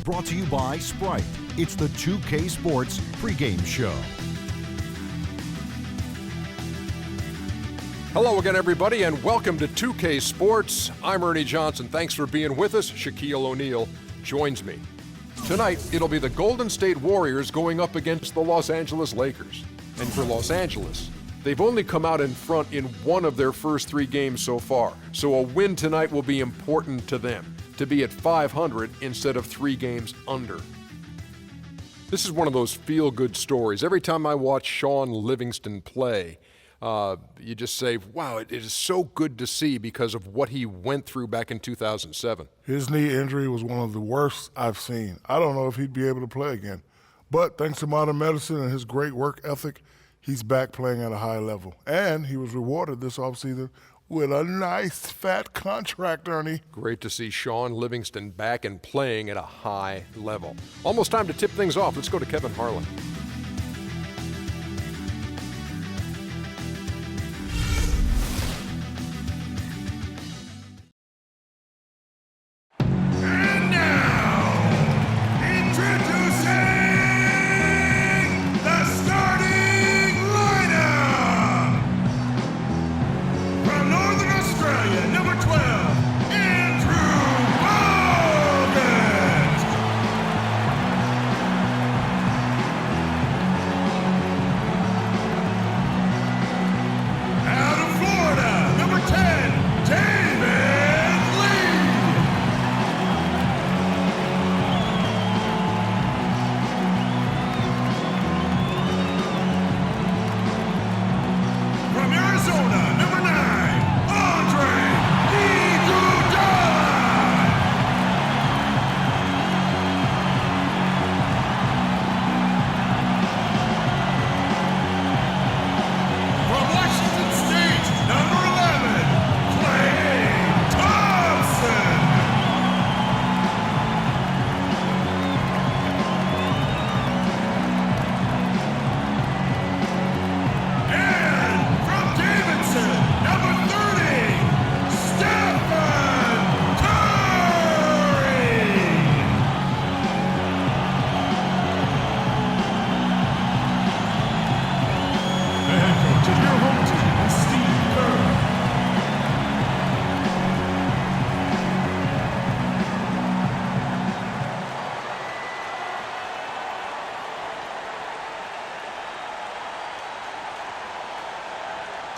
brought to you by Sprite. It's the 2K Sports pregame show. Hello again, everybody, and welcome to 2K Sports. I'm Ernie Johnson. Thanks for being with us. Shaquille O'Neal joins me. Tonight, it'll be the Golden State Warriors going up against the Los Angeles Lakers. And for Los Angeles, they've only come out in front in one of their first 3 games so far. So a win tonight will be important to them, to be at 500 instead of 3 games under. This is one of those feel-good stories. Every time I watch Shaun Livingston play, you just say, wow, it is so good to see because of what he went through back in 2007. His knee injury was one of the worst I've seen. I don't know if he'd be able to play again. But thanks to modern medicine and his great work ethic, he's back playing at a high level. And he was rewarded this offseason with a nice fat contract, Ernie. Great to see Shaun Livingston back and playing at a high level. Almost time to tip things off. Let's go to Kevin Harlan.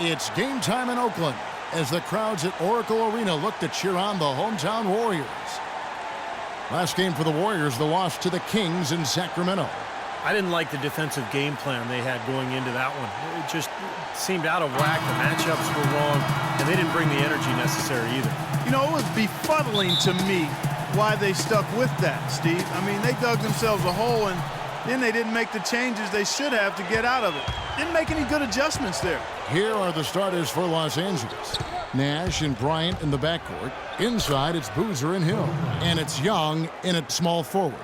It's game time in Oakland as the crowds at Oracle Arena look to cheer on the hometown Warriors. Last game for the Warriors, the loss to the Kings in Sacramento. I didn't like the defensive game plan they had going into that one. It just seemed out of whack. The matchups were wrong, and they didn't bring the energy necessary either. You know, it was befuddling to me why they stuck with that, Steve. I mean, they dug themselves a hole, and then they didn't make the changes they should have to get out of it. Didn't make any good adjustments there. Here are the starters for Los Angeles. Nash and Bryant in the backcourt. Inside, it's Boozer and Hill. And it's Young in at small forward.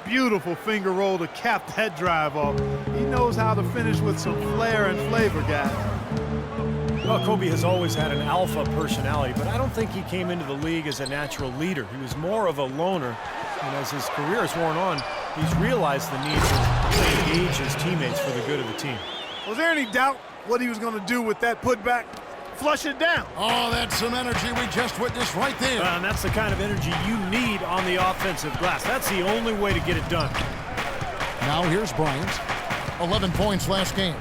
Beautiful finger roll to cap that drive off. He knows how to finish with some flair and flavor, guys. Well, Kobe has always had an alpha personality, but I don't think he came into the league as a natural leader. He was more of a loner, and as his career has worn on, he's realized the need to really engage his teammates for the good of the team. Was there any doubt what he was going to do with that putback? Flush it down. Oh, that's some energy we just witnessed right there. And that's the kind of energy you need on the offensive glass. That's the only way to get it done. Now here's Bryant. 11 points last game.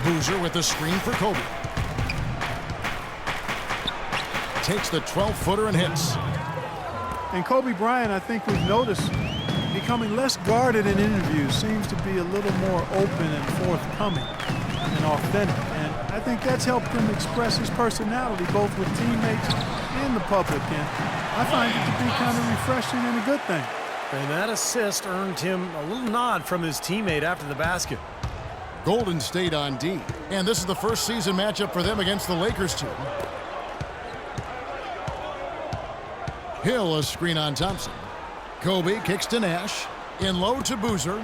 Boozer with the screen for Kobe. Takes the 12-footer and hits. And Kobe Bryant, I think we've noticed, becoming less guarded in interviews, seems to be a little more open and forthcoming and authentic. And I think that's helped him express his personality both with teammates and the public. And I find it to be kind of refreshing and a good thing. And that assist earned him a little nod from his teammate after the basket. Golden State on D. And this is the first season matchup for them against the Lakers team. Hill a screen on Thompson. Kobe kicks to Nash. In low to Boozer.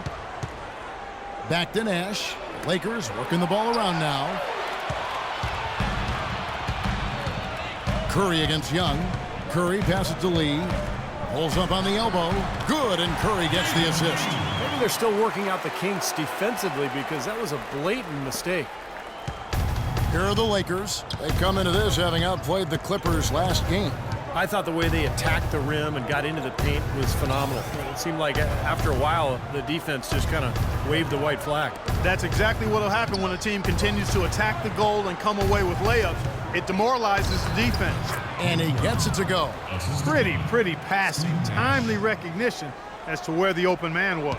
Back to Nash. Lakers working the ball around now. Curry against Young. Curry passes to Lee. Pulls up on the elbow. Good, and Curry gets the assist. Maybe they're still working out the kinks defensively because that was a blatant mistake. Here are the Lakers. They come into this having outplayed the Clippers last game. I thought the way they attacked the rim and got into the paint was phenomenal. It seemed like after a while, the defense just kind of waved the white flag. That's exactly what will happen when a team continues to attack the goal and come away with layups. It demoralizes the defense. And he gets it to go. Pretty passing. Timely recognition as to where the open man was.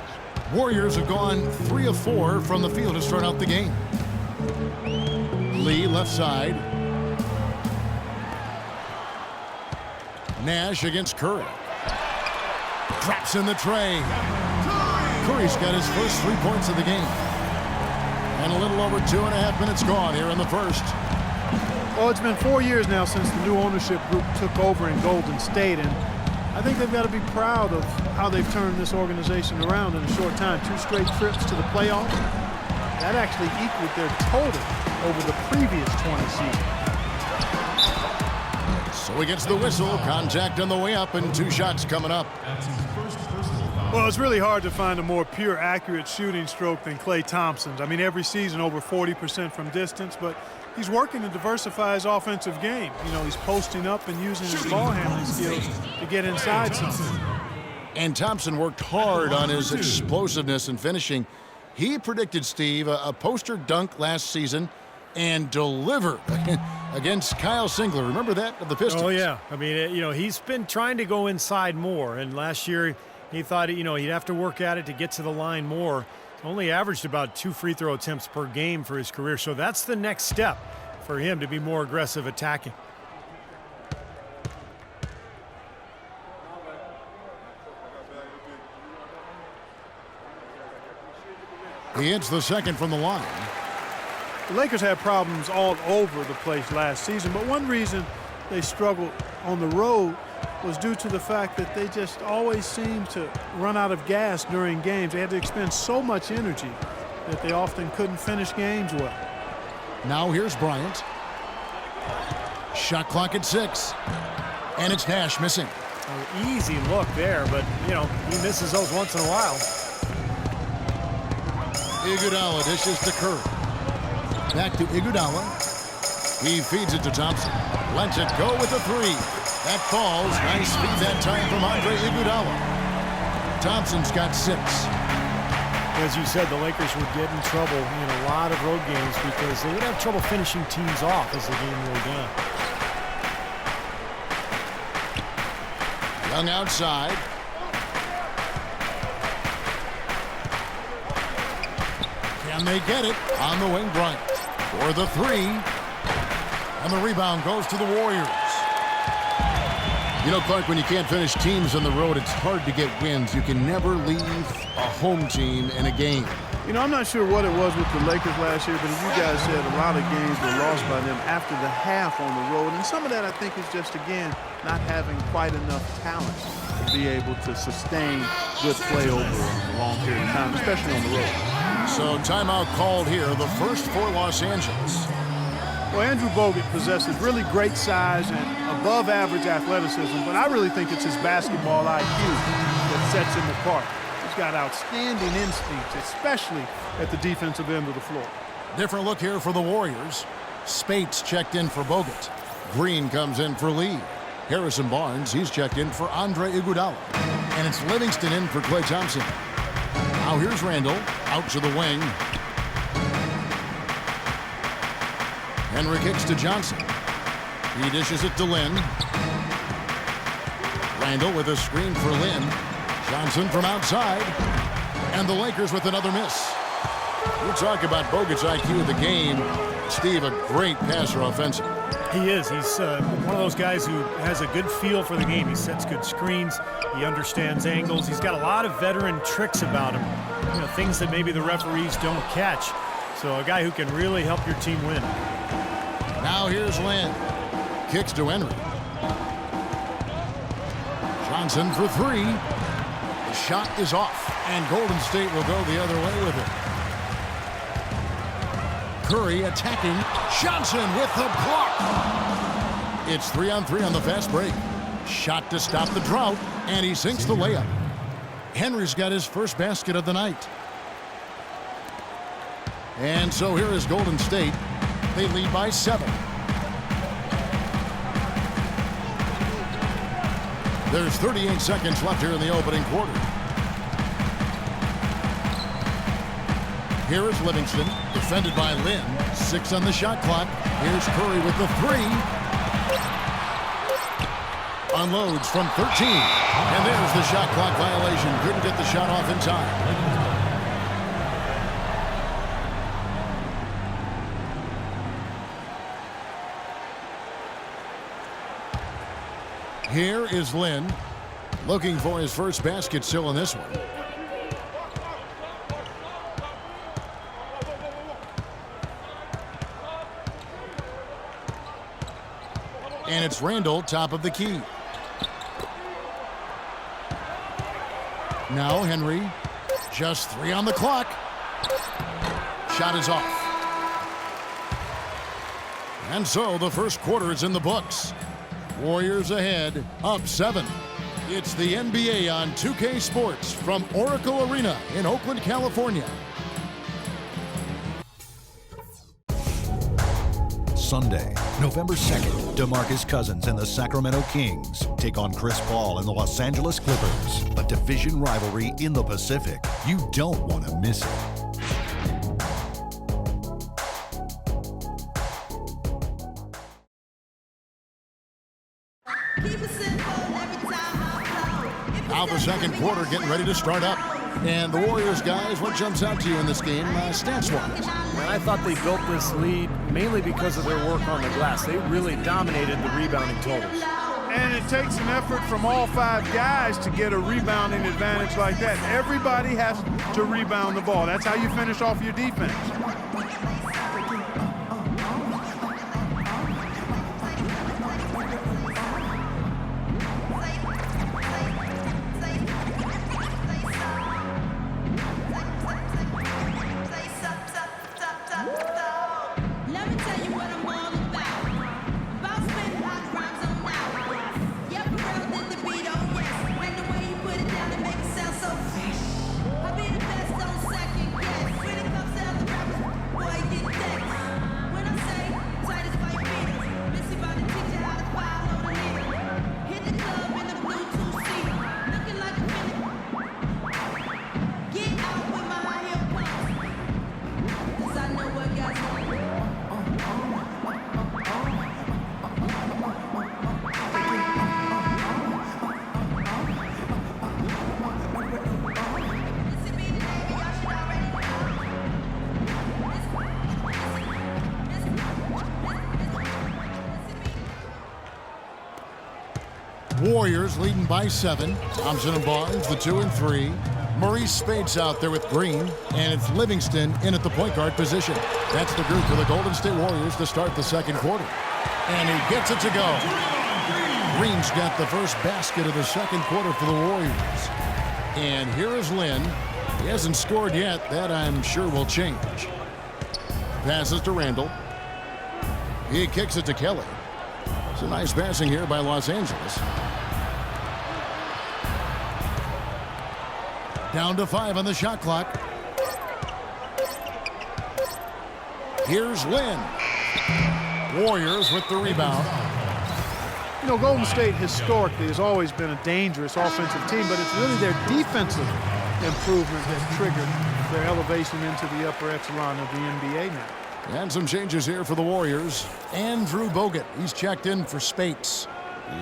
Warriors have gone 3 of 4 from the field to start out the game. Lee left side. Nash against Curry. Drops in the tray. Curry's got his first 3 points of the game. And a little over 2.5 minutes gone here in the first. Well, it's been 4 years now since the new ownership group took over in Golden State, and I think they've got to be proud of how they've turned this organization around in a short time. 2 straight trips to the playoffs. That actually equaled their total over the previous 20 seasons. So he gets the whistle, contact on the way up, and 2 shots coming up. Well, it's really hard to find a more pure, accurate shooting stroke than Klay Thompson's. I mean, every season over 40% from distance, but he's working to diversify his offensive game. You know, he's posting up and using his ball handling skills to get inside something. And Thompson worked hard on his explosiveness and finishing. He predicted, Steve, a poster dunk last season and delivered against Kyle Singler. Remember that, of the Pistons? Oh, yeah. I mean, you know, he's been trying to go inside more, and last year he thought, you know, he'd have to work at it to get to the line more. Only averaged about 2 free throw attempts per game for his career, so that's the next step for him to be more aggressive attacking. He hits the second from the line. The Lakers had problems all over the place last season, but one reason they struggled on the road was due to the fact that they just always seemed to run out of gas during games. They had to expend so much energy that they often couldn't finish games well. Now here's Bryant. Shot clock at 6. And it's Nash missing. An easy look there, but, you know, he misses those once in a while. Iguodala dishes to Curry. Back to Iguodala. He feeds it to Thompson. Lets it go with a 3. That falls. Nice feed that time from Andre Iguodala. Thompson's got 6. As you said, the Lakers would get in trouble in a lot of road games because they would have trouble finishing teams off as the game wore down. Young outside. Can they get it? On the wing, Bryant. For the 3. And the rebound goes to the Warriors. You know, Clark, when you can't finish teams on the road, it's hard to get wins. You can never leave a home team in a game. You know, I'm not sure what it was with the Lakers last year, but as you guys said, a lot of games were lost by them after the half on the road. And some of that, I think, is just, again, not having quite enough talent to be able to sustain good play over a long period of time, especially on the road. So timeout called here, the first for Los Angeles. Well, Andrew Bogut possesses really great size and above-average athleticism, but I really think it's his basketball IQ that sets him apart. He's got outstanding instincts, especially at the defensive end of the floor. Different look here for the Warriors. Spates checked in for Bogut. Green comes in for Lee. Harrison Barnes, he's checked in for Andre Iguodala. And it's Livingston in for Klay Thompson. Now here's Randall, out to the wing. Henry kicks to Johnson. He dishes it to Lynn. Randall with a screen for Lynn. Johnson from outside. And the Lakers with another miss. We'll talk about Bogut's IQ of the game. Steve, a great passer offensive. He is. He's one of those guys who has a good feel for the game. He sets good screens. He understands angles. He's got a lot of veteran tricks about him. You know, things that maybe the referees don't catch. So a guy who can really help your team win. Now here's Lynn. Kicks to Henry. Johnson for 3. The shot is off. And Golden State will go the other way with it. Curry attacking. Johnson with the block. It's 3-on-3 on the fast break. Shot to stop the drought. And he sinks the layup. Henry's got his first basket of the night. And so here is Golden State. They lead by 7. There's 38 seconds left here in the opening quarter. Here is Livingston, defended by Lynn. 6 on the shot clock. Here's Curry with the 3. Unloads from 13. And there's the shot clock violation. Couldn't get the shot off in time. Here is Lynn, looking for his first basket still in this one. And it's Randall, top of the key. Now Henry, just 3 on the clock. Shot is off. And so the first quarter is in the books. Warriors ahead, up 7. It's the NBA on 2K Sports from Oracle Arena in Oakland, California. Sunday, November 2nd, DeMarcus Cousins and the Sacramento Kings take on Chris Paul and the Los Angeles Clippers, a division rivalry in the Pacific. You don't want to miss it. Now the second quarter getting ready to start up. And the Warriors, guys, what jumps out to you in this game, stats-wise? And I thought they built this lead mainly because of their work on the glass. They really dominated the rebounding totals. And it takes an effort from all 5 guys to get a rebounding advantage like that. Everybody has to rebound the ball. That's how you finish off your defense. Warriors leading by 7. Thompson and Barnes, the 2 and 3. Maurice Spade's out there with Green, and it's Livingston in at the point guard position. That's the group for the Golden State Warriors to start the second quarter. And he gets it to go. Green's got the first basket of the second quarter for the Warriors. And here is Lynn. He hasn't scored yet. That, I'm sure, will change. Passes to Randall. He kicks it to Kelly. It's a nice passing here by Los Angeles. Down to 5 on the shot clock. Here's Lynn. Warriors with the rebound. You know, Golden State historically has always been a dangerous offensive team, but it's really their defensive improvement that triggered their elevation into the upper echelon of the NBA now. And some changes here for the Warriors. Andrew Bogut, he's checked in for Spates.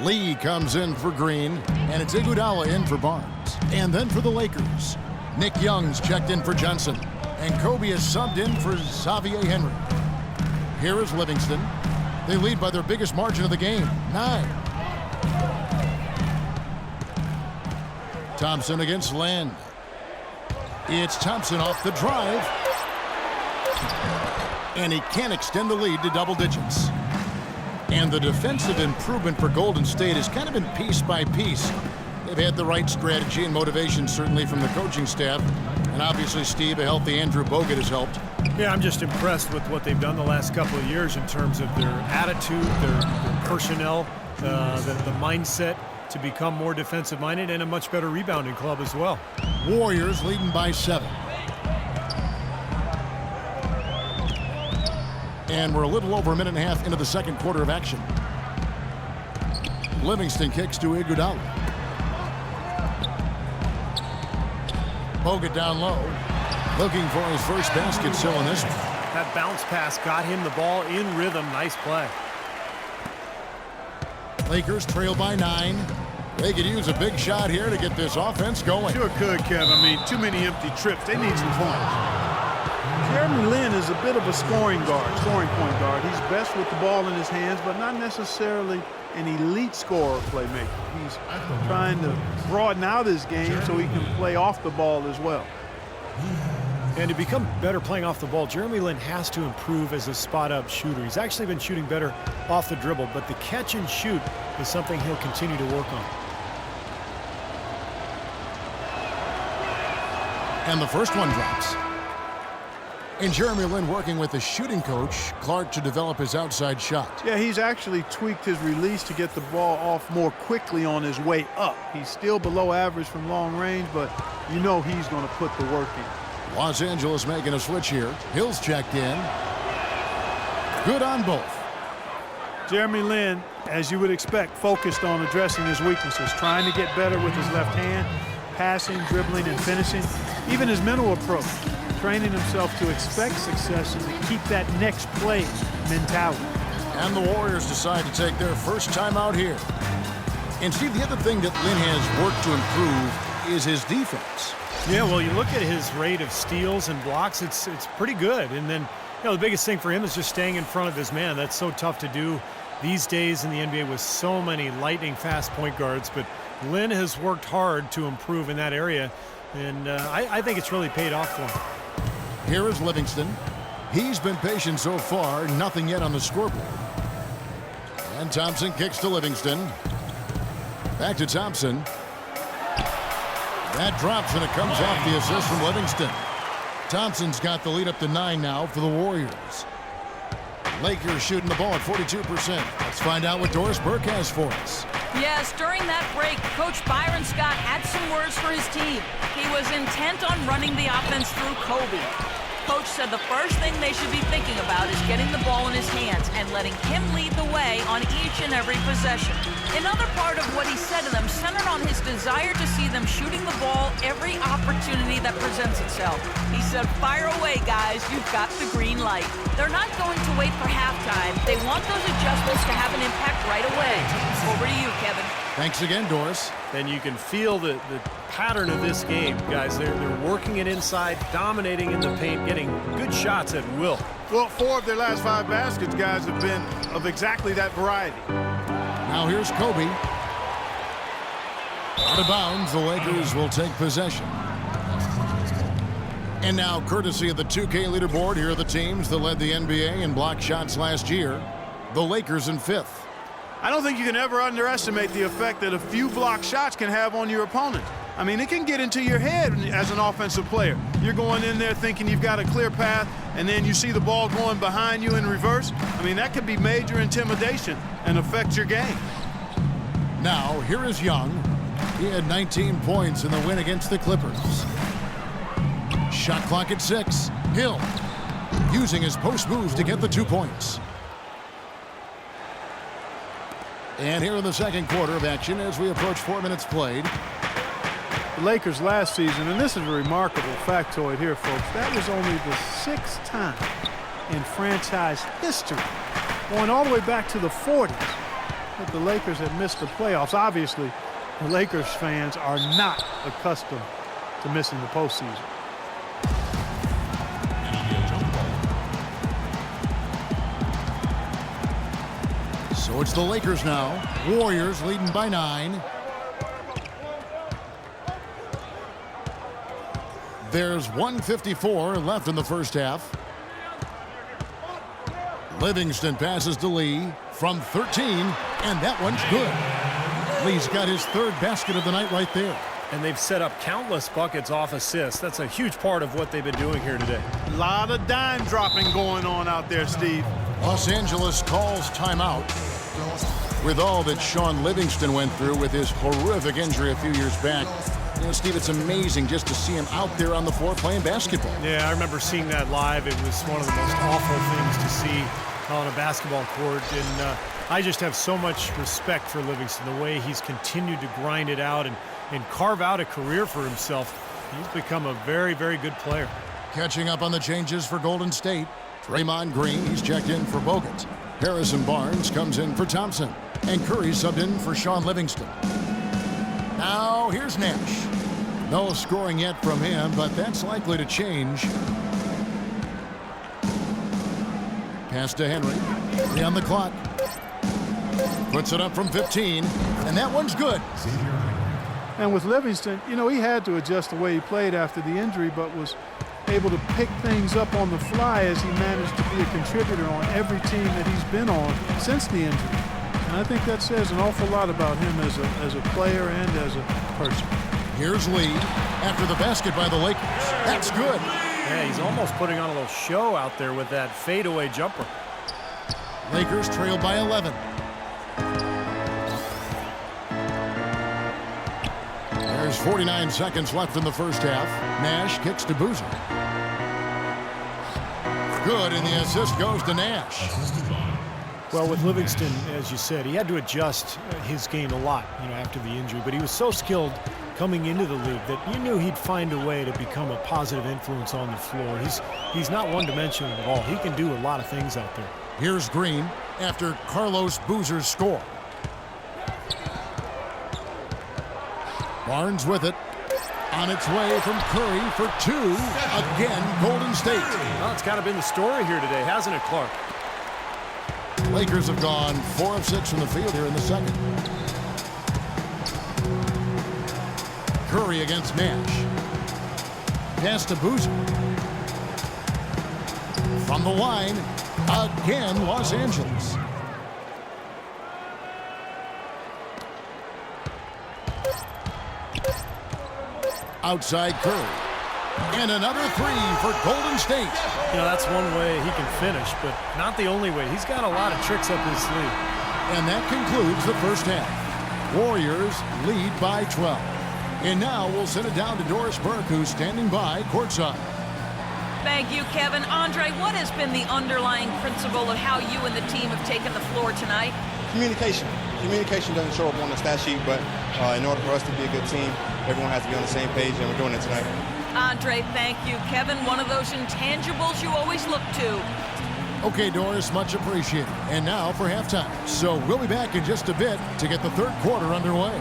Lee comes in for Green, and it's Iguodala in for Barnes. And then for the Lakers, Nick Young's checked in for Johnson, and Kobe is subbed in for Xavier Henry. Here is Livingston. They lead by their biggest margin of the game, 9. Thompson against Land. It's Thompson off the drive. And he can't extend the lead to double digits. And the defensive improvement for Golden State has kind of been piece by piece. They've had the right strategy and motivation, certainly from the coaching staff. And obviously, Steve, a healthy Andrew Bogut has helped. Yeah, I'm just impressed with what they've done the last couple of years in terms of their attitude, their personnel, the mindset. to become more defensive-minded and a much better rebounding club as well. Warriors leading by 7. And we're a little over a minute and a half into the second quarter of action. Livingston kicks to Iguodala. Bogut down low. Looking for his first basket still in this one. That bounce pass got him the ball in rhythm. Nice play. Lakers trail by 9. They could use a big shot here to get this offense going. Sure could, Kev. I mean, too many empty trips. They need some points. Jeremy Lin is a bit of a scoring point guard. He's best with the ball in his hands, but not necessarily an elite scorer playmaker. He's trying to broaden out his game so he can play off the ball as well. And to become better playing off the ball, Jeremy Lin has to improve as a spot-up shooter. He's actually been shooting better off the dribble, but the catch and shoot is something he'll continue to work on. And the first one drops. And Jeremy Lin working with the shooting coach, Clark, to develop his outside shot. Yeah, he's actually tweaked his release to get the ball off more quickly on his way up. He's still below average from long range, but you know he's going to put the work in. Los Angeles making a switch here. Hill's checked in. Good on both. Jeremy Lin, as you would expect, focused on addressing his weaknesses, trying to get better with his left hand, passing, dribbling, and finishing. Even his mental approach, training himself to expect success and to keep that next play mentality. And the Warriors decide to take their first time out here. And Steve, the other thing that Lin has worked to improve is his defense. Yeah, well, you look at his rate of steals and blocks, it's pretty good. And then, the biggest thing for him is just staying in front of his man. That's so tough to do these days in the NBA with so many lightning-fast point guards. But Lin has worked hard to improve in that area, and I think it's really paid off for him. Here is Livingston. He's been patient so far, nothing yet on the scoreboard. And Thompson kicks to Livingston. Back to Thompson. That drops, and it comes off the assist from Livingston. Thompson's got the lead up to 9 now for the Warriors. Lakers shooting the ball at 42%. Let's find out what Doris Burke has for us. Yes, during that break, Coach Byron Scott had some words for his team. He was intent on running the offense through Kobe. Coach said the first thing they should be thinking about is getting the ball in his hands and letting him lead the way on each and every possession. Another part of what he said to them centered on his desire to see them shooting the ball every opportunity that presents itself. He said, "Fire away, guys. You've got the green light." They're not going to wait for halftime. They want those adjustments to have an impact right away. Over to you, Kevin. Thanks again, Doris. And you can feel the pattern of this game, guys. They're working it inside, dominating in the paint, getting good shots at will. Well, 4 of their last 5 baskets, guys, have been of exactly that variety. Now here's Kobe. Out of bounds, the Lakers will take possession. And now, courtesy of the 2K leaderboard, here are the teams that led the NBA in block shots last year. The Lakers in 5th. I don't think you can ever underestimate the effect that a few block shots can have on your opponent. I mean, it can get into your head as an offensive player. You're going in there thinking you've got a clear path, and then you see the ball going behind you in reverse. I mean, that could be major intimidation and affect your game. Now, here is Young. He had 19 points in the win against the Clippers. Shot clock at 6. Hill using his post moves to get the 2 points. And here in the second quarter of action as we approach 4 minutes played. The Lakers last season, and this is a remarkable factoid here, folks, that was only the 6th time in franchise history, going all the way back to the 40s, that the Lakers had missed the playoffs. Obviously, the Lakers fans are not accustomed to missing the postseason. So it's the Lakers now. Warriors leading by 9. There's 1:54 left in the first half. Livingston passes to Lee from 13, and that one's good. Lee's got his 3rd basket of the night right there. And they've set up countless buckets off assists. That's a huge part of what they've been doing here today. A lot of dime dropping going on out there, Steve. Los Angeles calls timeout. With all that Sean Livingston went through with his horrific injury a few years back, you know, Steve, it's amazing just to see him out there on the floor playing basketball. Yeah, I remember seeing that live. It was one of the most awful things to see on a basketball court. And I just have so much respect for Livingston, the way he's continued to grind it out and carve out a career for himself. He's become a very, very good player. Catching up on the changes for Golden State, Draymond Green, he's checked in for Bogut. Harrison Barnes comes in for Thompson. And Curry subbed in for Sean Livingston. Now here's Nash. No scoring yet from him, but that's likely to change. Pass to Henry. 3 on the clock. Puts it up from 15, and that one's good. And with Livingston, you know, he had to adjust the way he played after the injury, but was able to pick things up on the fly as he managed to be a contributor on every team that he's been on since the injury. And I think that says an awful lot about him as a player and as a person. Here's Lee after the basket by the Lakers. That's good. Yeah, he's almost putting on a little show out there with that fadeaway jumper. Lakers trail by 11. There's 49 seconds left in the first half. Nash kicks to Boozer. Good, and the assist goes to Nash. Well, with Livingston, as you said, he had to adjust his game a lot, you know, after the injury. But he was so skilled coming into the league that you knew he'd find a way to become a positive influence on the floor. He's not one-dimensional at all. He can do a lot of things out there. Here's Green after Carlos Boozer's score. Barnes with it. On its way from Curry for 2. Again, Golden State. Well, it's kind of been the story here today, hasn't it, Clark? Lakers have gone 4 of 6 from the field here in the second. Curry against Nash. Pass to Boozer. From the line, again, Los Angeles. Outside Curry. And another 3 for Golden State. You know, that's one way he can finish, but not the only way. He's got a lot of tricks up his sleeve. And that concludes the first half. Warriors lead by 12. And now we'll send it down to Doris Burke, who's standing by courtside. Thank you, Kevin. Andre, what has been the underlying principle of how you and the team have taken the floor tonight? Communication. Communication doesn't show up on the stat sheet, but in order for us to be a good team, everyone has to be on the same page, and we're doing it tonight. Andre, thank you. Kevin, one of those intangibles you always look to. Okay, Doris, much appreciated. And now for halftime. So we'll be back in just a bit to get the third quarter underway.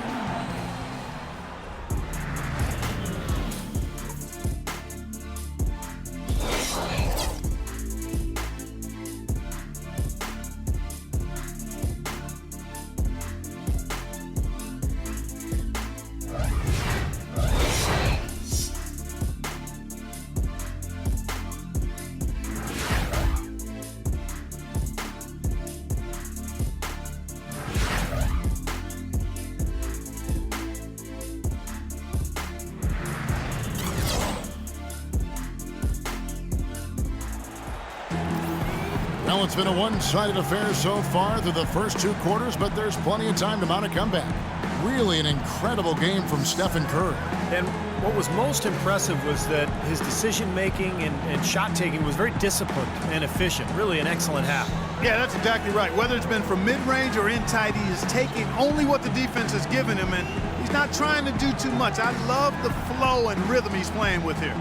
Well, it's been a one-sided affair so far through the first 2 quarters, but there's plenty of time to mount a comeback. Really an incredible game from Stephen Curry. And what was most impressive was that his decision-making and shot-taking was very disciplined and efficient. Really an excellent half. Yeah, that's exactly right. Whether it's been from mid-range or in tight, he is taking only what the defense has given him, and he's not trying to do too much. I love the flow and rhythm he's playing with here.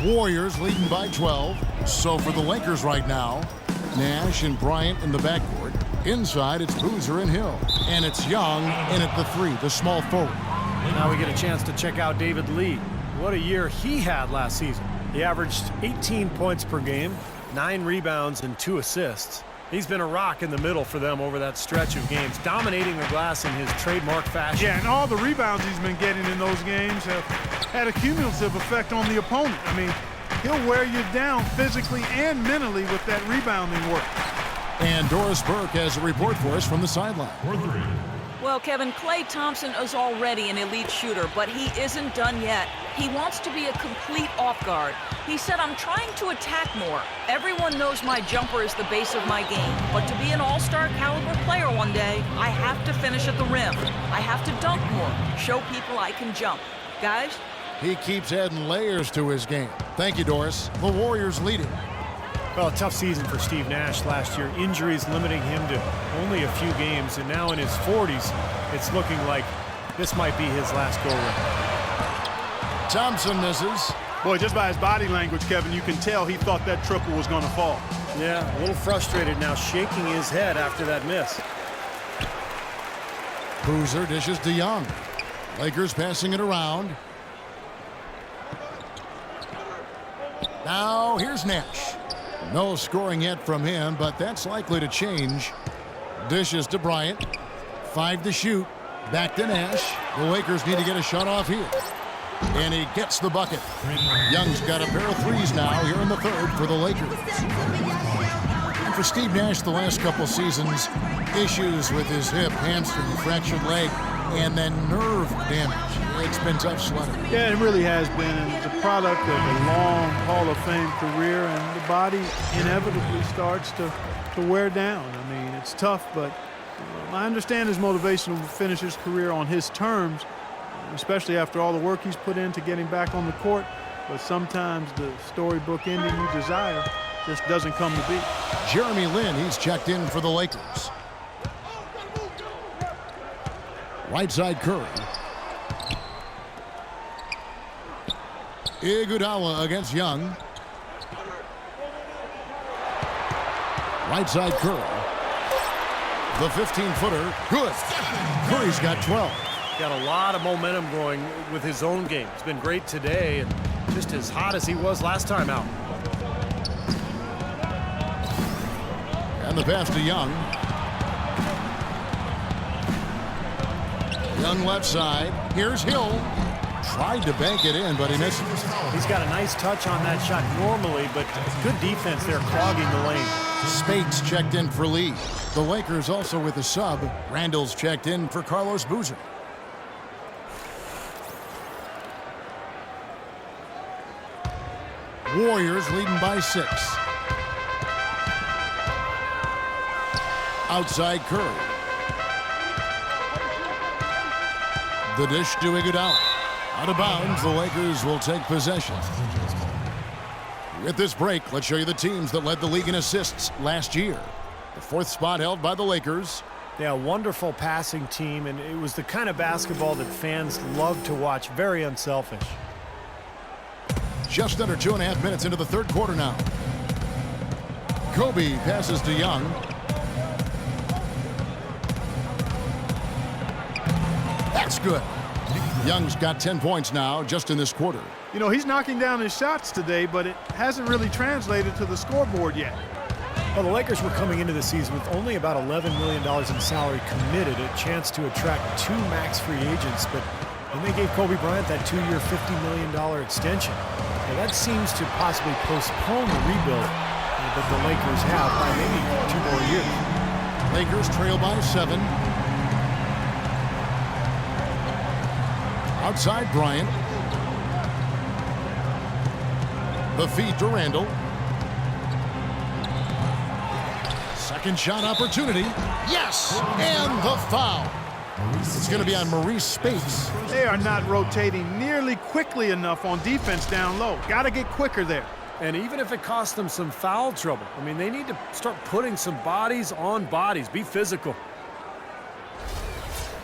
Warriors leading by 12. So for the Lakers right now, Nash and Bryant in the backcourt. Inside, it's Boozer and Hill. And it's Young in at the 3, the small forward. Now we get a chance to check out David Lee. What a year he had last season. He averaged 18 points per game, 9 rebounds, and 2 assists. He's been a rock in the middle for them over that stretch of games, dominating the glass in his trademark fashion. Yeah, and all the rebounds he's been getting in those games have had a cumulative effect on the opponent. I mean, he'll wear you down physically and mentally with that rebounding work. And Doris Burke has a report for us from the sideline. Well, Kevin, Klay Thompson is already an elite shooter, but he isn't done yet. He wants to be a complete off guard. He said, I'm trying to attack more. Everyone knows my jumper is the base of my game, but to be an all-star caliber player one day, I have to finish at the rim. I have to dunk more, show people I can jump. Guys? He keeps adding layers to his game. Thank you, Doris. The Warriors lead it. Well, a tough season for Steve Nash last year. Injuries limiting him to only a few games, and now in his 40s, it's looking like this might be his last go-around. Thompson misses. Boy, just by his body language, Kevin, you can tell he thought that triple was going to fall. Yeah, a little frustrated now, shaking his head after that miss. Boozer dishes to Young. Lakers passing it around. Now here's Nash. No scoring yet from him, but that's likely to change. Dishes to Bryant. 5 to shoot. Back to Nash. The Lakers need to get a shot off here. And he gets the bucket. Young's got a pair of threes now here in the third for the Lakers. And for Steve Nash, the last couple seasons, issues with his hip, hamstring, fractured leg, and then nerve damage. It's been tough sledding. Yeah, it really has been. And it's a product of a long Hall of Fame career, and the body inevitably starts to wear down. I mean, it's tough, but I understand his motivation to finish his career on his terms, especially after all the work he's put in to getting back on the court. But sometimes the storybook ending you desire just doesn't come to be. Jeremy Lin, he's checked in for the Lakers. Right side Curry. Iguodala against Young. Right side Curry. The 15-footer, good. Curry's got 12. Got a lot of momentum going with his own game. It's been great today and just as hot as he was last time out. And the pass to Young. Young left side. Here's Hill. Tried to bank it in, but he misses. He's got a nice touch on that shot normally, but good defense there clogging the lane. Spates checked in for Lee. The Lakers also with a sub. Randall's checked in for Carlos Boozer. Warriors leading by 6. Outside Curry. The dish to Iguodala. Out of bounds, the Lakers will take possession. With this break, let's show you the teams that led the league in assists last year. The 4th spot held by the Lakers. Yeah, wonderful passing team, and it was the kind of basketball that fans love to watch. Very unselfish. Just under 2.5 minutes into the third quarter now. Kobe passes to Young. That's good. Young's got 10 points now just in this quarter. You know, he's knocking down his shots today, but it hasn't really translated to the scoreboard yet. Well, the Lakers were coming into the season with only about $11 million in salary committed, a chance to attract 2 max free agents, but then they gave Kobe Bryant that 2-year, $50 million extension. Now, that seems to possibly postpone the rebuild that the Lakers have by maybe 2 more years. Lakers trail by 7. Outside Bryant. The feed to Randall. Second shot opportunity. Yes! And the foul. It's going to be on Maurice Spates. They are not rotating nearly quickly enough on defense down low. Got to get quicker there. And even if it costs them some foul trouble, I mean, they need to start putting some bodies on bodies. Be physical.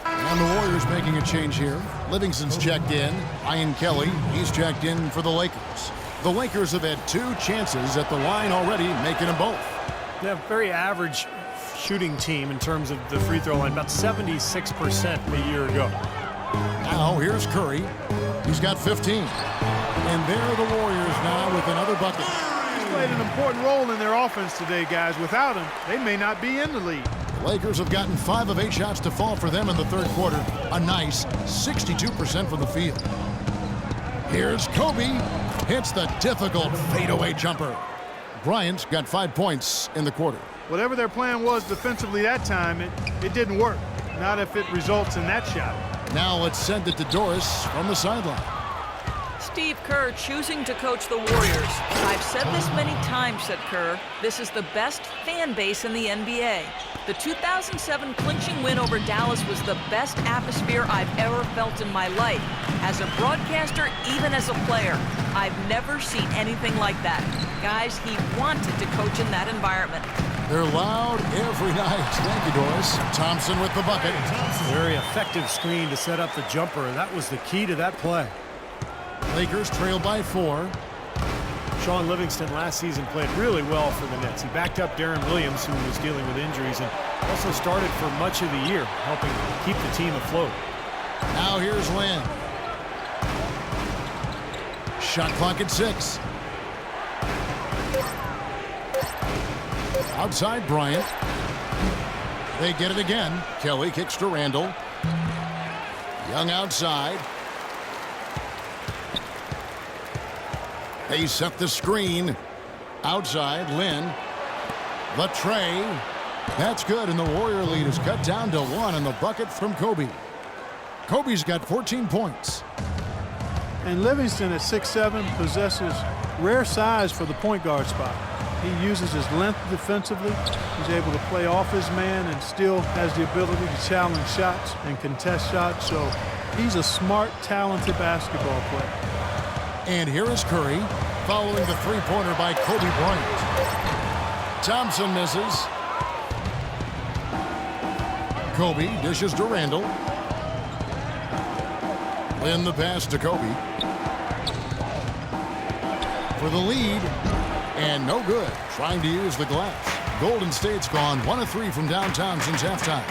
And the Warriors making a change here. Livingston's checked in. Ian Kelly, he's checked in for the Lakers. The Lakers have had 2 chances at the line already, making them both. They have a very average shooting team in terms of the free throw line, about 76% a year ago. Now here's Curry. He's got 15. And there are the Warriors now with another bucket. He's played an important role in their offense today, guys. Without him, they may not be in the lead. The Lakers have gotten 5 of 8 shots to fall for them in the third quarter. A nice 62% from the field. Here's Kobe. Hits the difficult fadeaway jumper. Bryant got 5 points in the quarter. Whatever their plan was defensively that time, it didn't work. Not if it results in that shot. Now let's send it to Doris from the sideline. Steve Kerr choosing to coach the Warriors. I've said this many times, said Kerr. This is the best fan base in the NBA. The 2007 clinching win over Dallas was the best atmosphere I've ever felt in my life. As a broadcaster, even as a player, I've never seen anything like that. Guys, he wanted to coach in that environment. They're loud every night. Thank you, Doris. Thompson with the bucket. Very effective screen to set up the jumper. That was the key to that play. Lakers trail by 4. Sean Livingston last season played really well for the Nets. He backed up Darren Williams, who was dealing with injuries, and also started for much of the year, helping keep the team afloat. Now here's Lynn. Shot clock at 6. Outside Bryant. They get it again. Kelly kicks to Randall. Young outside. They set the screen. Outside, Lynn. The tray. That's good, and the Warrior lead is cut down to 1 on the bucket from Kobe. Kobe's got 14 points. And Livingston at 6'7" possesses rare size for the point guard spot. He uses his length defensively. He's able to play off his man and still has the ability to challenge shots and contest shots. So he's a smart, talented basketball player. And here is Curry following the three-pointer by Kobe Bryant. Thompson misses. Kobe dishes to Randall. Lynn the pass to Kobe. For the lead. And no good. Trying to use the glass. Golden State's gone 1 of 3 from downtown since halftime.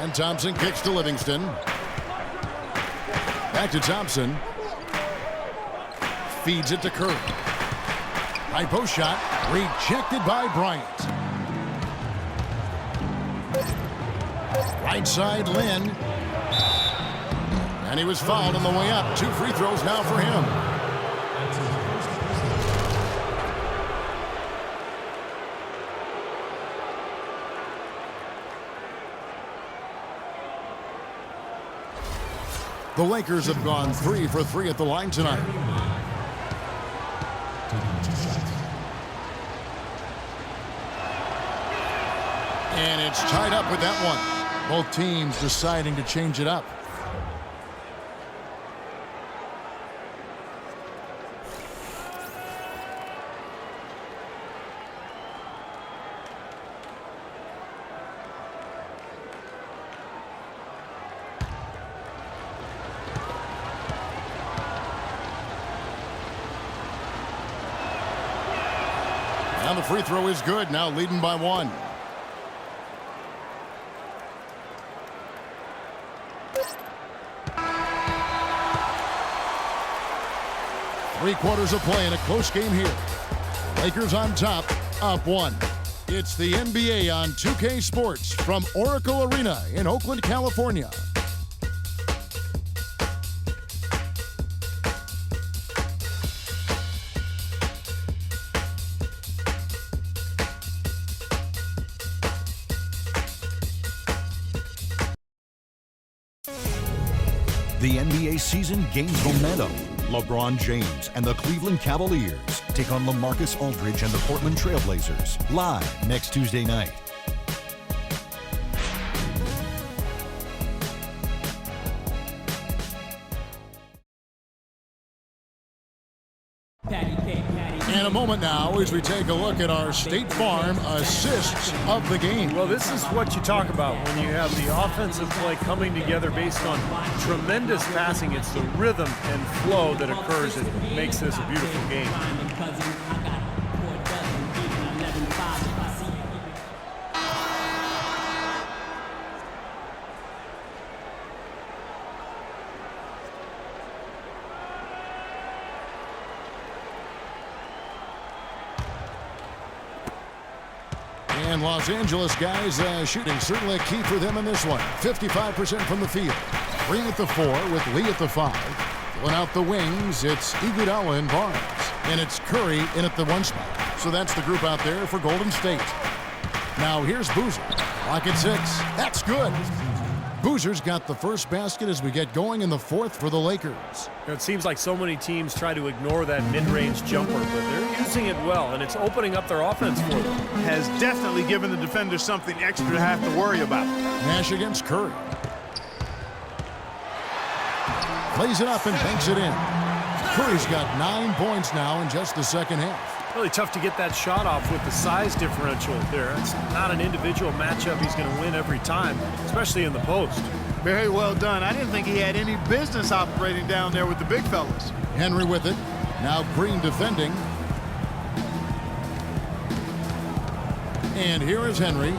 And Thompson kicks to Livingston. Back to Thompson. Feeds it to Curry. High post shot. Rejected by Bryant. Right side, Lynn. And he was fouled on the way up. 2 free throws now for him. The Lakers have gone 3 for 3 at the line tonight. And it's tied up with that one. Both teams deciding to change it up. Now the free throw is good. Now leading by 1. Three-quarters of play in a close game here. Lakers on top, up 1. It's the NBA on 2K Sports from Oracle Arena in Oakland, California. The NBA season gains momentum. LeBron James and the Cleveland Cavaliers take on LaMarcus Aldridge and the Portland Trailblazers live next Tuesday night. In a moment now, as we take a look at our State Farm assists of the game. Well, this is what you talk about when you have the offensive play coming together based on tremendous passing. It's the rhythm and flow that occurs that makes this a beautiful game. And Los Angeles guys shooting certainly a key for them in this one. 55% from the field. Green at the 4 with Lee at the 5. Filling out the wings, it's Iguodala and Barnes. And it's Curry in at the 1 spot. So that's the group out there for Golden State. Now here's Boozer. Clock at 6. That's good. Boozer's got the first basket as we get going in the 4th for the Lakers. It seems like so many teams try to ignore that mid-range jumper, but they're using it well, and it's opening up their offense for them. Has definitely given the defenders something extra to have to worry about. Nash against Curry. Plays it up and banks it in. Curry's got 9 points now in just the second half. Really tough to get that shot off with the size differential there. It's not an individual matchup he's going to win every time, especially in the post. Very well done. I didn't think he had any business operating down there with the big fellas. Henry with it. Now Green defending. And here is Henry.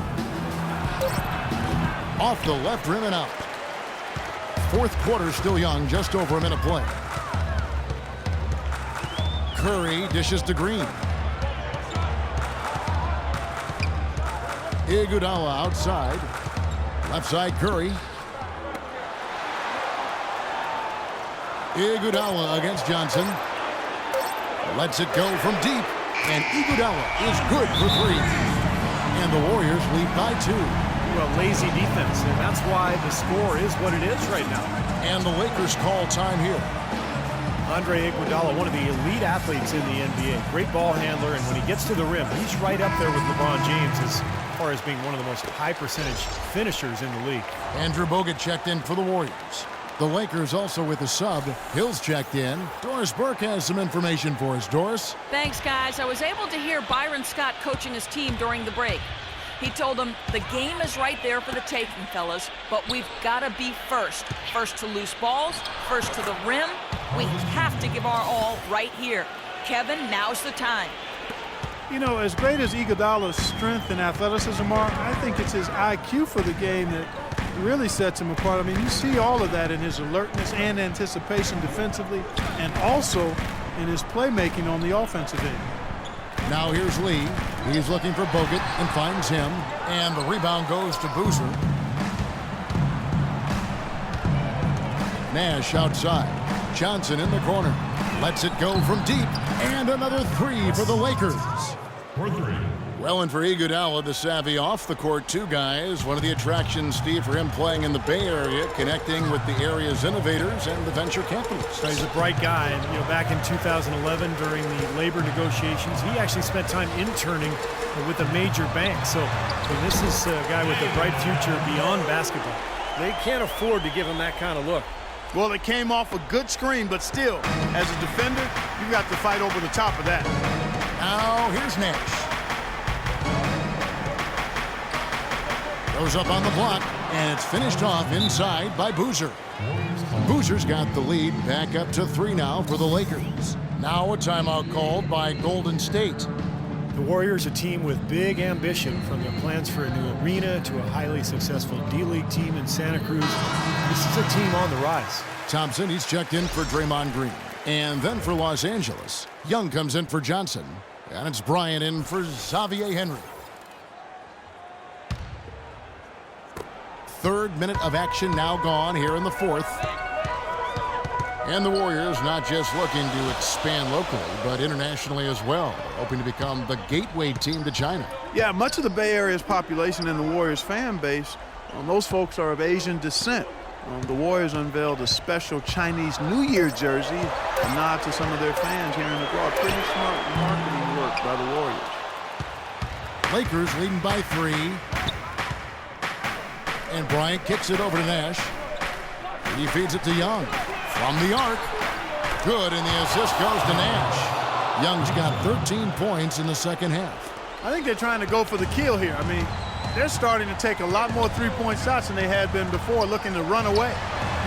Off the left rim and out. 4th quarter still young, just over a minute play. Curry dishes to Green. Iguodala outside. Left side Curry. Iguodala against Johnson. Lets it go from deep. And Iguodala is good for 3. And the Warriors lead by 2. Well, lazy defense, and that's why the score is what it is right now. And the Lakers call time here. Andre Iguodala, one of the elite athletes in the NBA. Great ball handler, and when he gets to the rim, he's right up there with LeBron James as far as being one of the most high-percentage finishers in the league. Andrew Bogut checked in for the Warriors. The Lakers also with a sub. Hill's checked in. Doris Burke has some information for us. Doris? Thanks, guys. I was able to hear Byron Scott coaching his team during the break. He told them, the game is right there for the taking, fellas, but we've got to be first. First to loose balls, first to the rim. We have to give our all right here. Kevin, now's the time. You know, as great as Iguodala's strength and athleticism are, I think it's his IQ for the game that really sets him apart. I mean, you see all of that in his alertness and anticipation defensively, and also in his playmaking on the offensive end. Now here's Lee. He's looking for Bogut and finds him. And the rebound goes to Boozer. Nash outside. Johnson in the corner. Lets it go from deep. And another 3 for the Lakers. Well, and for Iguodala, the savvy off-the-court 2 guys. One of the attractions, Steve, for him playing in the Bay Area, connecting with the area's innovators and the venture capitalists. He's a bright guy, and back in 2011 during the labor negotiations, he actually spent time interning with a major bank. So this is a guy with a bright future beyond basketball. They can't afford to give him that kind of look. Well, it came off a good screen, but still, as a defender, you got to fight over the top of that. Now here's Nash. Goes up on the block, and it's finished off inside by Boozer. Boozer's got the lead back up to 3 now for the Lakers. Now a timeout called by Golden State. The Warriors, a team with big ambition, from their plans for a new arena to a highly successful D-League team in Santa Cruz. This is a team on the rise. Thompson, he's checked in for Draymond Green. And then for Los Angeles, Young comes in for Johnson. And it's Bryant in for Xavier Henry. 3rd minute of action now gone here in the 4th. And the Warriors not just looking to expand locally, but internationally as well, hoping to become the gateway team to China. Yeah, much of the Bay Area's population and the Warriors fan base, those folks are of Asian descent. The Warriors unveiled a special Chinese New Year jersey, a nod to some of their fans here and abroad. Pretty smart marketing work by the Warriors. Lakers leading by 3. And Bryant kicks it over to Nash. He feeds it to Young. From the arc. Good, and the assist goes to Nash. Young's got 13 points in the second half. I think they're trying to go for the kill here. I mean, they're starting to take a lot more three-point shots than they had been before, looking to run away.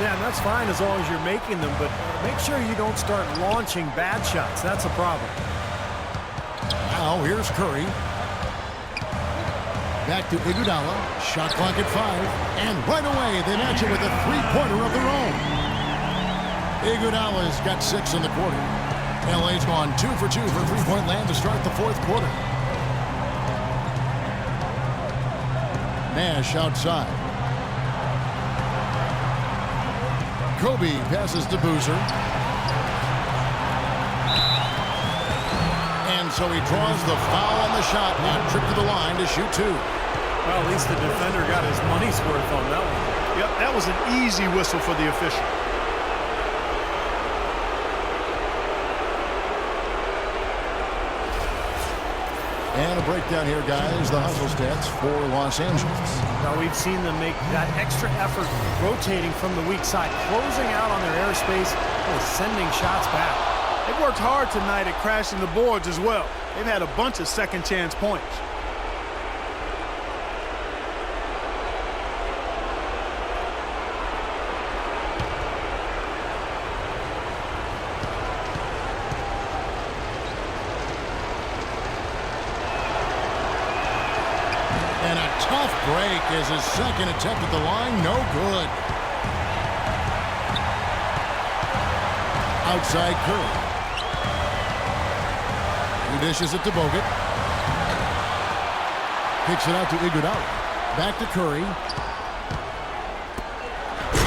Yeah, and that's fine as long as you're making them, but make sure you don't start launching bad shots. That's a problem. Now here's Curry. Back to Iguodala. Shot clock at 5. And right away, they match it with a three-pointer of their own. Iguodala's got 6 in the quarter. LA's gone 2 for 2 for three-point land to start the fourth quarter. Nash outside. Kobe passes to Boozer. And so he draws the foul on the shot. Now trip to the line to shoot 2. Well, at least the defender got his money's worth on that one. Yep, that was an easy whistle for the official. And a breakdown here, guys. The hustle stats for Los Angeles. Now we've seen them make that extra effort rotating from the weak side, closing out on their airspace, or sending shots back. They've worked hard tonight at crashing the boards as well. They've had a bunch of second chance points. And a tough break is his second attempt at the line. No good. Outside Curry. He dishes it to Bogut. Kicks it out to Iguodala. Back to Curry.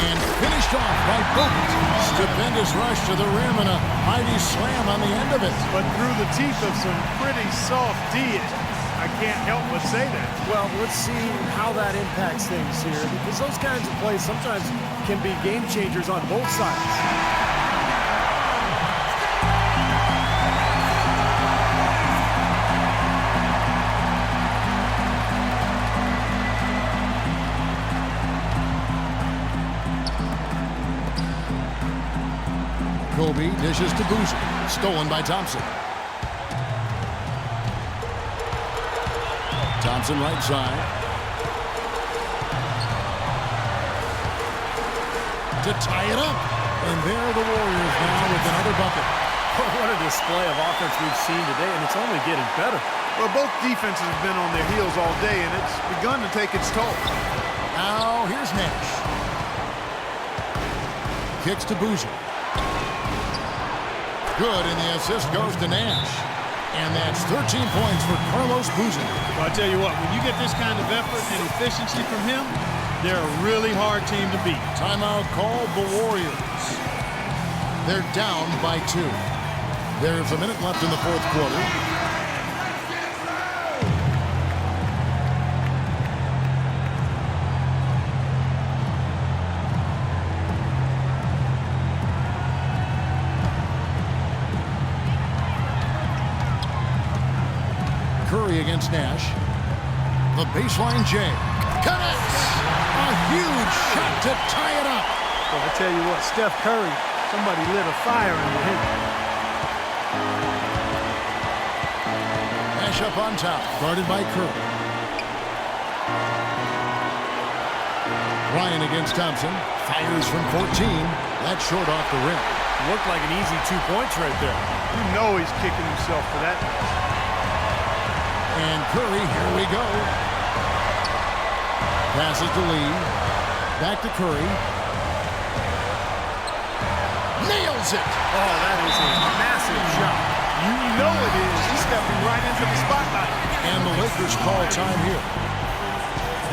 And finished off by Bogut. Stupendous rush to the rim and a mighty slam on the end of it. But through the teeth of some pretty soft D. I can't help but say that. Well, let's see how that impacts things here, because those kinds of plays sometimes can be game changers on both sides. Kobe dishes to Boozer. Stolen by Thompson. Thompson right side. To tie it up. And there are the Warriors now with another bucket. What a display of offense we've seen today, and it's only getting better. Well, both defenses have been on their heels all day, and it's begun to take its toll. Now, here's Nash. Kicks to Boozer. Good, and the assist goes to Nash. And that's 13 points for Carlos Boozer. Well, I tell you what, when you get this kind of effort and efficiency from him, they're a really hard team to beat. Timeout called the Warriors. They're down by 2. There's a minute left in the fourth quarter. Curry against Nash. The baseline J. Connects! A huge shot to tie it up. Well, I tell you what, Steph Curry, somebody lit a fire under him. Nash up on top, guarded by Curry. Bryant against Thompson. Fires from 14. That's short off the rim. Looked like an easy 2 points right there. You know he's kicking himself for that. And Curry, here we go. Passes to Lee. Back to Curry. Nails it! Oh, that is a massive shot. You know it is. He's stepping right into the spotlight. And the Lakers call time here.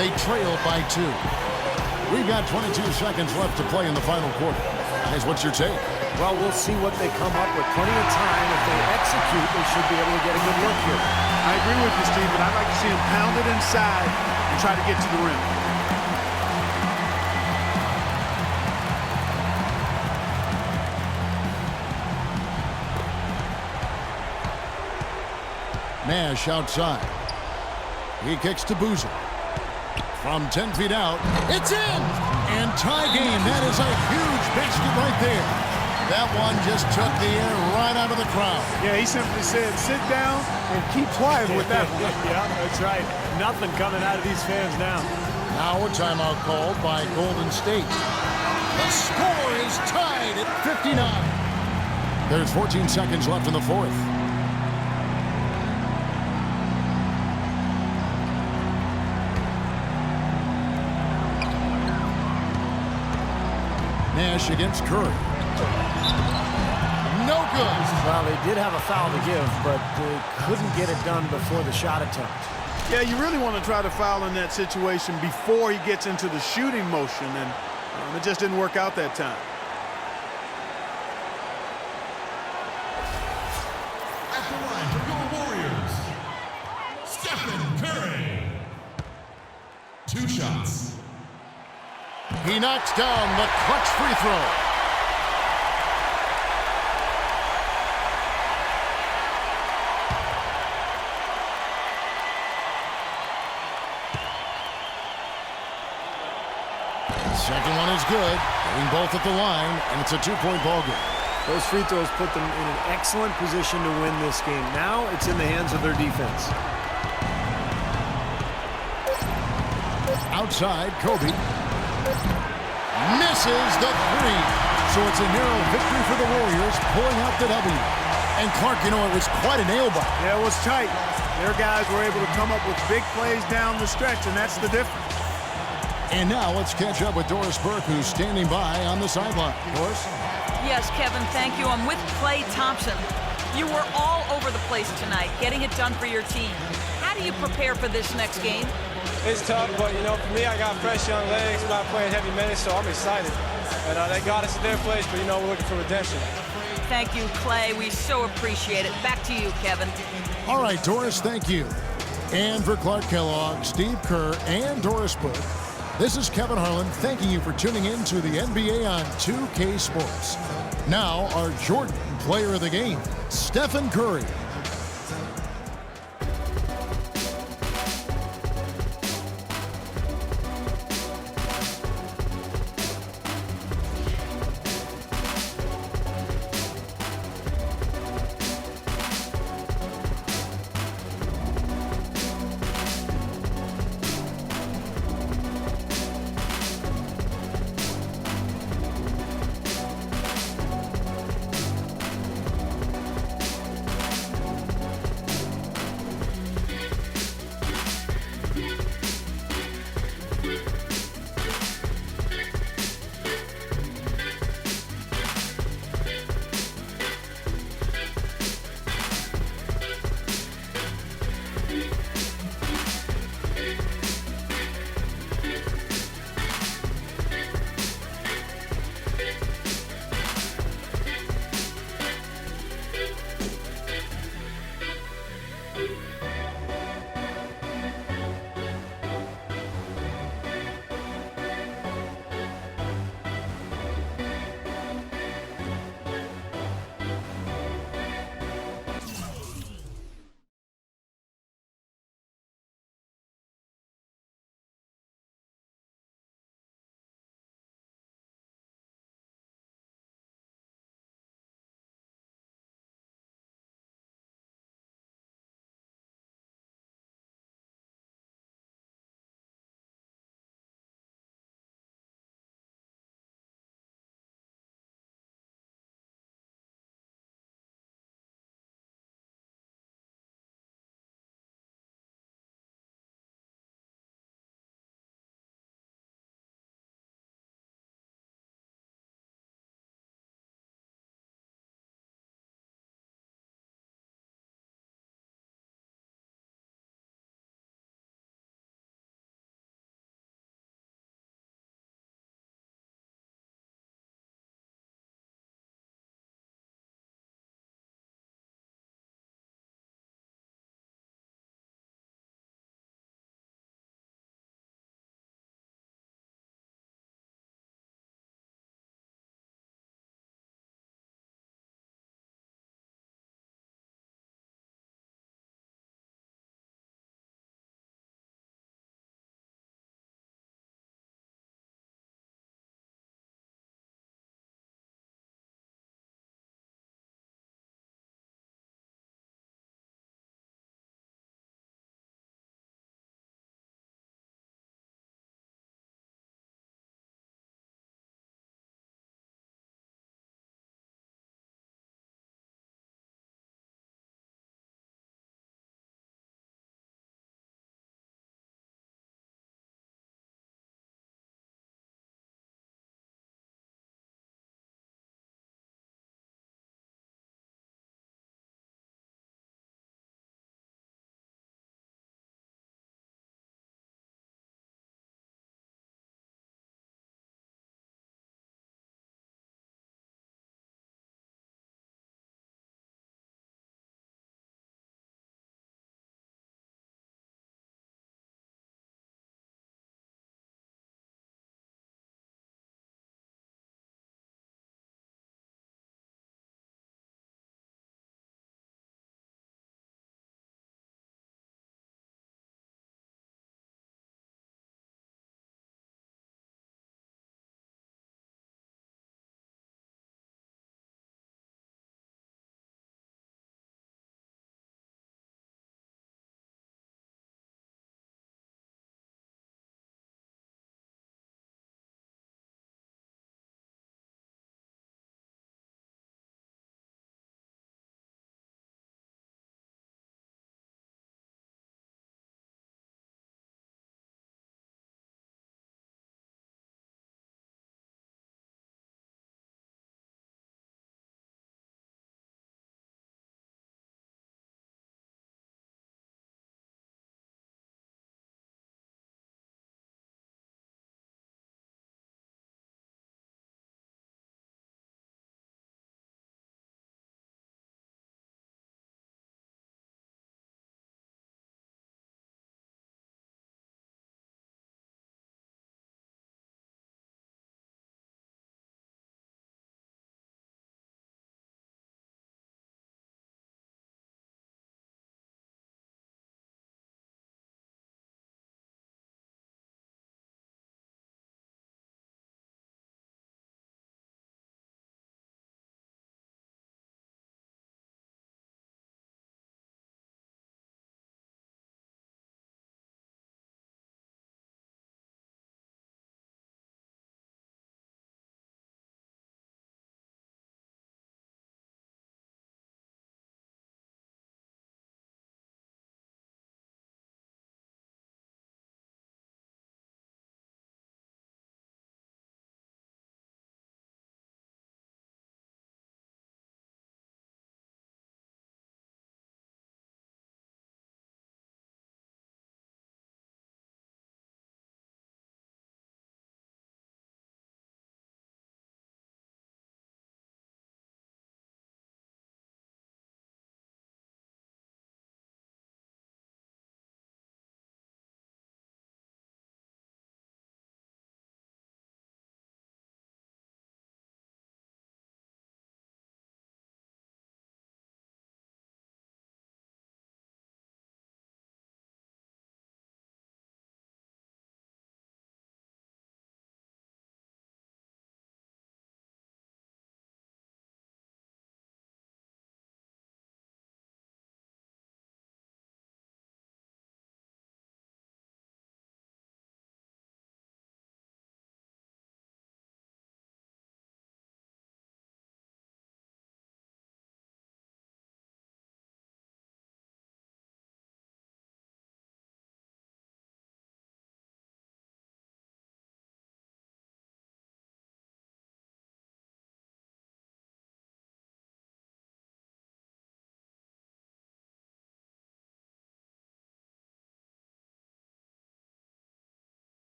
They trail by 2. We've got 22 seconds left to play in the final quarter. Guys, what's your take? Well, we'll see what they come up with. Plenty of time. If they execute, they should be able to get a good look here. I agree with you, Steve, but I'd like to see him pound it inside and try to get to the rim. Nash outside. He kicks to Boozer. From 10 feet out, it's in! And tie game. That is a huge basket right there. That one just took the air right out of the crowd. Yeah, he simply said, sit down and keep quiet with that one. Yeah, that's right. Nothing coming out of these fans now. Now a timeout called by Golden State. The score is tied at 59. There's 14 seconds left in the fourth. Nash against Curry. No good. Well, they did have a foul to give, but they couldn't get it done before the shot attempt. Yeah, you really want to try to foul in that situation before he gets into the shooting motion, and it just didn't work out that time. At the line for your Warriors, Stephen Curry. 2 shots. He knocks down the clutch free throw. Second one is good. Getting both at the line, and it's a 2-point ball game. Those free throws put them in an excellent position to win this game. Now it's in the hands of their defense. Outside, Kobe. Misses the 3. So it's a narrow victory for the Warriors, pulling out the W. And Clark, you know, it was quite a nail-biter. Yeah, it was tight. Their guys were able to come up with big plays down the stretch, and that's the difference. And now let's catch up with Doris Burke, who's standing by on the sideline. Doris? Yes, Kevin, thank you. I'm with Klay Thompson. You were all over the place tonight, getting it done for your team. How do you prepare for this next game? It's tough, but, you know, for me, I got fresh young legs. I'm not playing heavy minutes, so I'm excited. And they got us in their place, but, you know, we're looking for redemption. Thank you, Klay. We so appreciate it. Back to you, Kevin. All right, Doris, thank you. And for Clark Kellogg, Steve Kerr, and Doris Burke, this is Kevin Harlan thanking you for tuning in to the NBA on 2K Sports. Now, our Jordan player of the game, Stephen Curry.